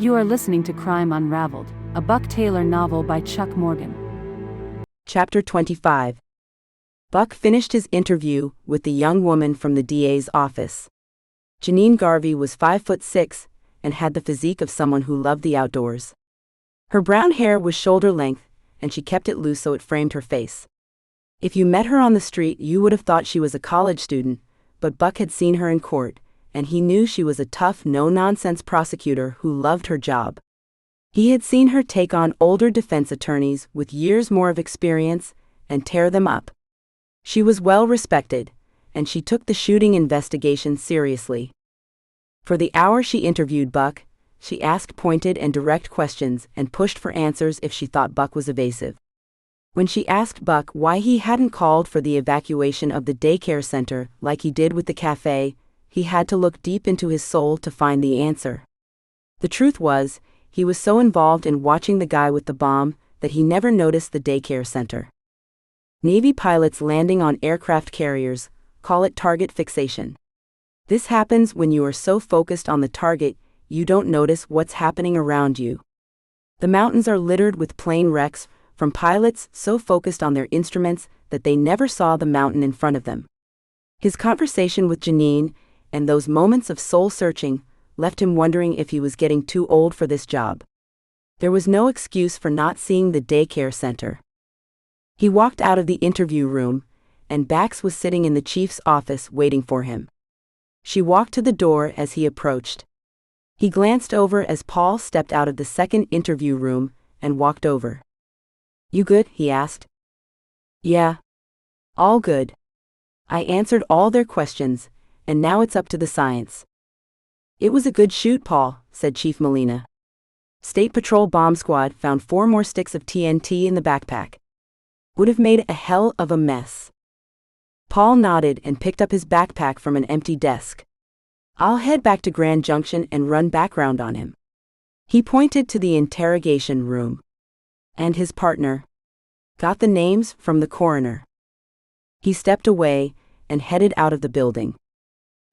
You are listening to Crime Unraveled, a Buck Taylor novel by Chuck Morgan. Chapter 25. Buck finished his interview with the young woman from the DA's office. Janine Garvey was 5'6" and had the physique of someone who loved the outdoors. Her brown hair was shoulder length, and she kept it loose so it framed her face. If you met her on the street, you would have thought she was a college student, but Buck had seen her in court, and he knew she was a tough, no-nonsense prosecutor who loved her job. He had seen her take on older defense attorneys with years more of experience and tear them up. She was well respected, and she took the shooting investigation seriously. For the hour she interviewed Buck, she asked pointed and direct questions and pushed for answers if she thought Buck was evasive. When she asked Buck why he hadn't called for the evacuation of the daycare center like he did with the cafe, he had to look deep into his soul to find the answer. The truth was, he was so involved in watching the guy with the bomb that he never noticed the daycare center. Navy pilots landing on aircraft carriers call it target fixation. This happens when you are so focused on the target, you don't notice what's happening around you. The mountains are littered with plane wrecks from pilots so focused on their instruments that they never saw the mountain in front of them. His conversation with Janine and those moments of soul-searching left him wondering if he was getting too old for this job. There was no excuse for not seeing the daycare center. He walked out of the interview room, and Bax was sitting in the chief's office waiting for him. She walked to the door as he approached. He glanced over as Paul stepped out of the second interview room and walked over. "You good?" he asked. "Yeah. All good. I answered all their questions, and now it's up to the science." "It was a good shoot, Paul," said Chief Molina. "State Patrol Bomb Squad found 4 more sticks of TNT in the backpack. Would have made a hell of a mess." Paul nodded and picked up his backpack from an empty desk. "I'll head back to Grand Junction and run background on him." He pointed to the interrogation room. "And his partner. Got the names from the coroner." He stepped away and headed out of the building.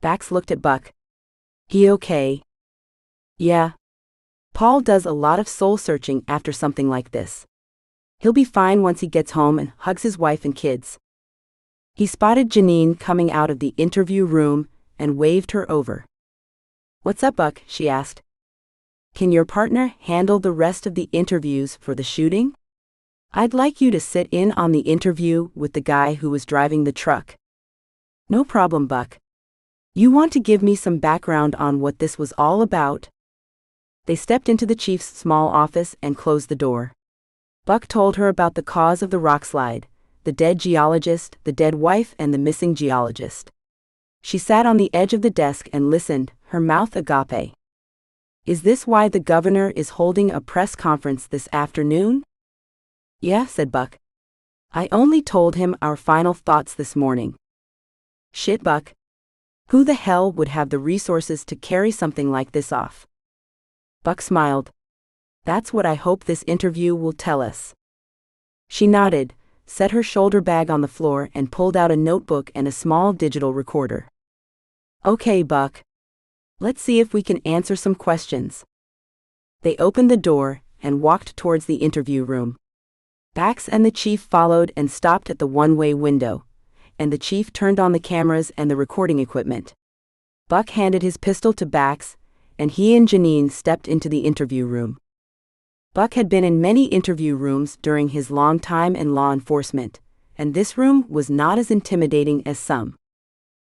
Bax looked at Buck. "He okay?" "Yeah. Paul does a lot of soul-searching after something like this. He'll be fine once he gets home and hugs his wife and kids." He spotted Janine coming out of the interview room and waved her over. "What's up, Buck?" she asked. "Can your partner handle the rest of the interviews for the shooting? I'd like you to sit in on the interview with the guy who was driving the truck." "No problem, Buck. You want to give me some background on what this was all about?" They stepped into the chief's small office and closed the door. Buck told her about the cause of the rockslide, the dead geologist, the dead wife, and the missing geologist. She sat on the edge of the desk and listened, her mouth agape. "Is this why the governor is holding a press conference this afternoon?" "Yeah," said Buck. "I only told him our final thoughts this morning." "Shit, Buck. Who the hell would have the resources to carry something like this off?" Buck smiled. "That's what I hope this interview will tell us." She nodded, set her shoulder bag on the floor, and pulled out a notebook and a small digital recorder. "Okay, Buck. Let's see if we can answer some questions." They opened the door and walked towards the interview room. Bax and the chief followed and stopped at the one-way window, and the chief turned on the cameras and the recording equipment. Buck handed his pistol to Bax, and he and Janine stepped into the interview room. Buck had been in many interview rooms during his long time in law enforcement, and this room was not as intimidating as some.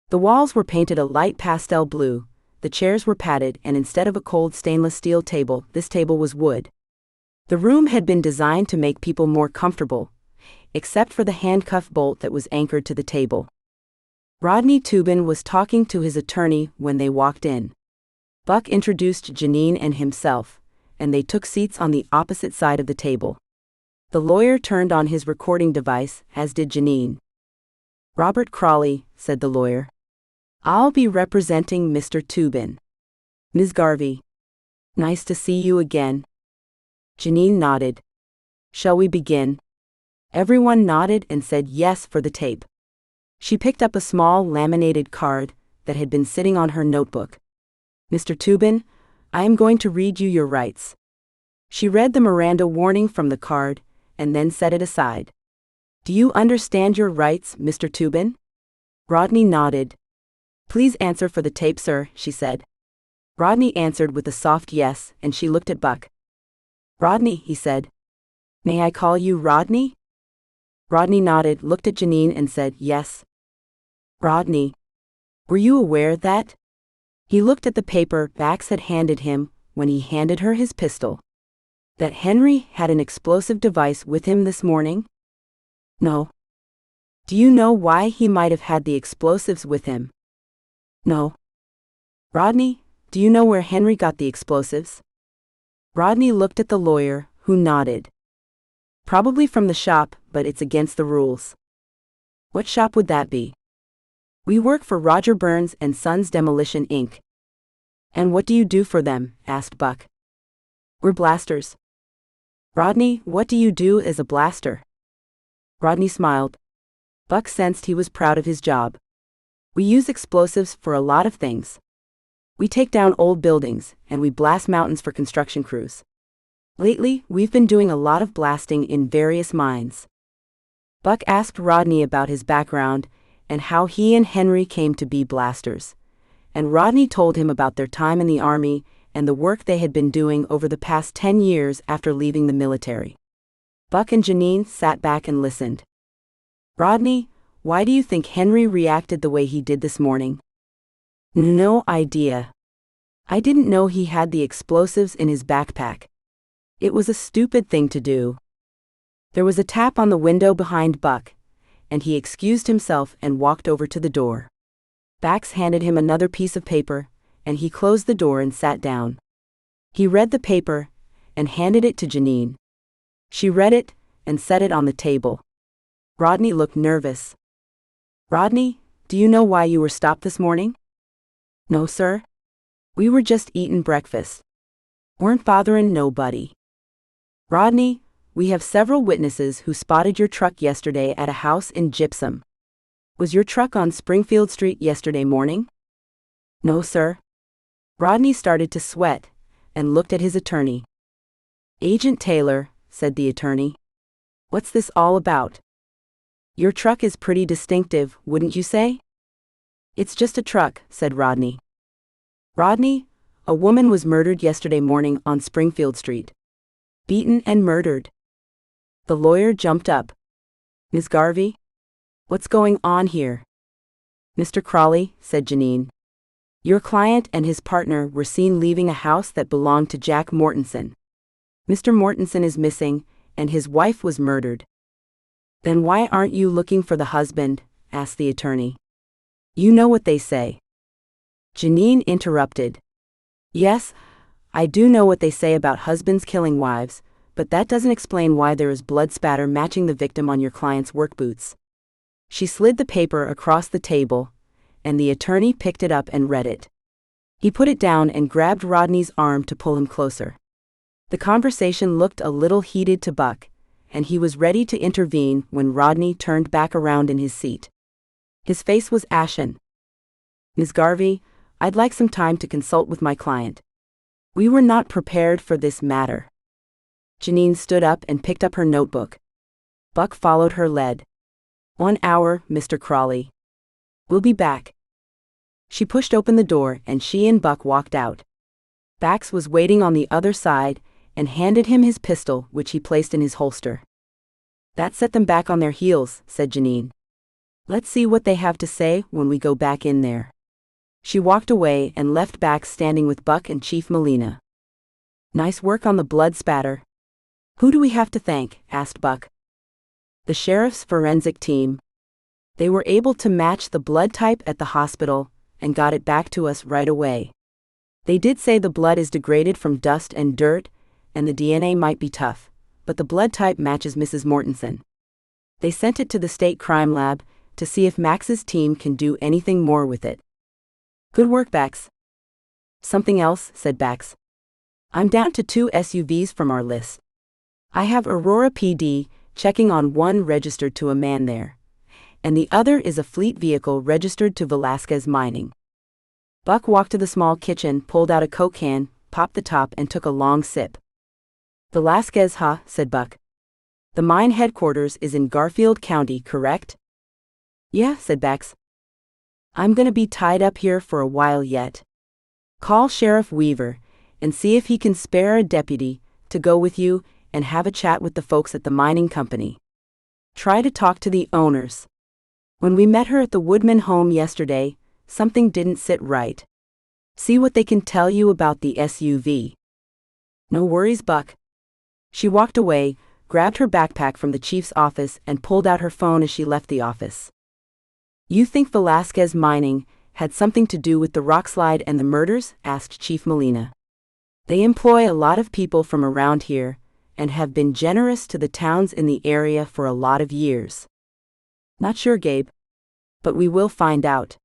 The walls were painted a light pastel blue, the chairs were padded, and instead of a cold stainless steel table, this table was wood. The room had been designed to make people more comfortable, except for the handcuff bolt that was anchored to the table. Rodney Tubin was talking to his attorney when they walked in. Buck introduced Janine and himself, and they took seats on the opposite side of the table. The lawyer turned on his recording device, as did Janine. "Robert Crawley," said the lawyer. "I'll be representing Mr. Tubin. Ms. Garvey. Nice to see you again." Janine nodded. "Shall we begin?" Everyone nodded and said yes for the tape. She picked up a small laminated card that had been sitting on her notebook. "Mr. Tubin, I am going to read you your rights. She read the Miranda warning from the card, and then set it aside. Do you understand your rights, Mr. Tubin? Rodney nodded. Please answer for the tape, sir, she said. Rodney answered with a soft yes, and she looked at Buck. Rodney, he said. May I call you Rodney? Rodney nodded, looked at Janine and said, yes. Rodney, were you aware that? He looked at the paper Bax had handed him when he handed her his pistol. That Henry had an explosive device with him this morning? No. Do you know why he might have had the explosives with him? No. Rodney, do you know where Henry got the explosives? Rodney looked at the lawyer, who nodded. Probably from the shop, but it's against the rules. What shop would that be? We work for Roger Burns and Sons Demolition Inc. And what do you do for them? Asked Buck. We're blasters. Rodney, what do you do as a blaster? Rodney smiled. Buck sensed he was proud of his job. We use explosives for a lot of things. We take down old buildings, and we blast mountains for construction crews. Lately, we've been doing a lot of blasting in various mines. Buck asked Rodney about his background, and how he and Henry came to be blasters. And Rodney told him about their time in the Army, and the work they had been doing over the past 10 years after leaving the military. Buck and Janine sat back and listened. Rodney, why do you think Henry reacted the way he did this morning? No idea. I didn't know he had the explosives in his backpack. It was a stupid thing to do. There was a tap on the window behind Buck, and he excused himself and walked over to the door. Bax handed him another piece of paper, and he closed the door and sat down. He read the paper, and handed it to Janine. She read it, and set it on the table. Rodney looked nervous. Rodney, do you know why you were stopped this morning? No, sir. We were just eatin' breakfast. Weren't botherin' nobody. Rodney, we have several witnesses who spotted your truck yesterday at a house in Gypsum. Was your truck on Springfield Street yesterday morning? No, sir. Rodney started to sweat, and looked at his attorney. Agent Taylor, said the attorney. What's this all about? Your truck is pretty distinctive, wouldn't you say? It's just a truck, said Rodney. Rodney, a woman was murdered yesterday morning on Springfield Street. Beaten and murdered. The lawyer jumped up. Ms. Garvey? What's going on here? Mr. Crawley, said Janine. Your client and his partner were seen leaving a house that belonged to Jack Mortensen. Mr. Mortensen is missing, and his wife was murdered. Then why aren't you looking for the husband? Asked the attorney. You know what they say. Janine interrupted. Yes, I do know what they say about husbands killing wives, but that doesn't explain why there is blood spatter matching the victim on your client's work boots. She slid the paper across the table, and the attorney picked it up and read it. He put it down and grabbed Rodney's arm to pull him closer. The conversation looked a little heated to Buck, and he was ready to intervene when Rodney turned back around in his seat. His face was ashen. Ms. Garvey, I'd like some time to consult with my client. We were not prepared for this matter. Janine stood up and picked up her notebook. Buck followed her lead. 1 hour, Mr. Crawley. We'll be back. She pushed open the door and she and Buck walked out. Bax was waiting on the other side and handed him his pistol, which he placed in his holster. That set them back on their heels, said Janine. Let's see what they have to say when we go back in there. She walked away and left Bax standing with Buck and Chief Molina. Nice work on the blood spatter. Who do we have to thank? Asked Buck. The sheriff's forensic team. They were able to match the blood type at the hospital and got it back to us right away. They did say the blood is degraded from dust and dirt, and the DNA might be tough, but the blood type matches Mrs. Mortensen. They sent it to the state crime lab to see if Max's team can do anything more with it. Good work, Bax. Something else, said Bax. I'm down to 2 SUVs from our list. I have Aurora PD checking on one registered to a man there, and the other is a fleet vehicle registered to Velasquez Mining. Buck walked to the small kitchen, pulled out a Coke can, popped the top and took a long sip. Velasquez, huh? Said Buck. The mine headquarters is in Garfield County, correct? Yeah, said Bax. I'm gonna be tied up here for a while yet. Call Sheriff Weaver and see if he can spare a deputy to go with you and have a chat with the folks at the mining company. Try to talk to the owners. When we met her at the Woodman home yesterday, something didn't sit right. See what they can tell you about the SUV. No worries, Buck. She walked away, grabbed her backpack from the chief's office and pulled out her phone as she left the office. You think Velasquez Mining had something to do with the rockslide and the murders? Asked Chief Molina. They employ a lot of people from around here and have been generous to the towns in the area for a lot of years. Not sure, Gabe. But we will find out.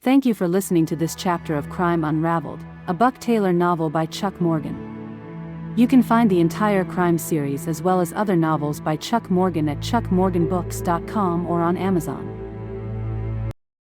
Thank you for listening to this chapter of Crime Unraveled, a Buck Taylor novel by Chuck Morgan. You can find the entire crime series as well as other novels by Chuck Morgan at chuckmorganbooks.com or on Amazon.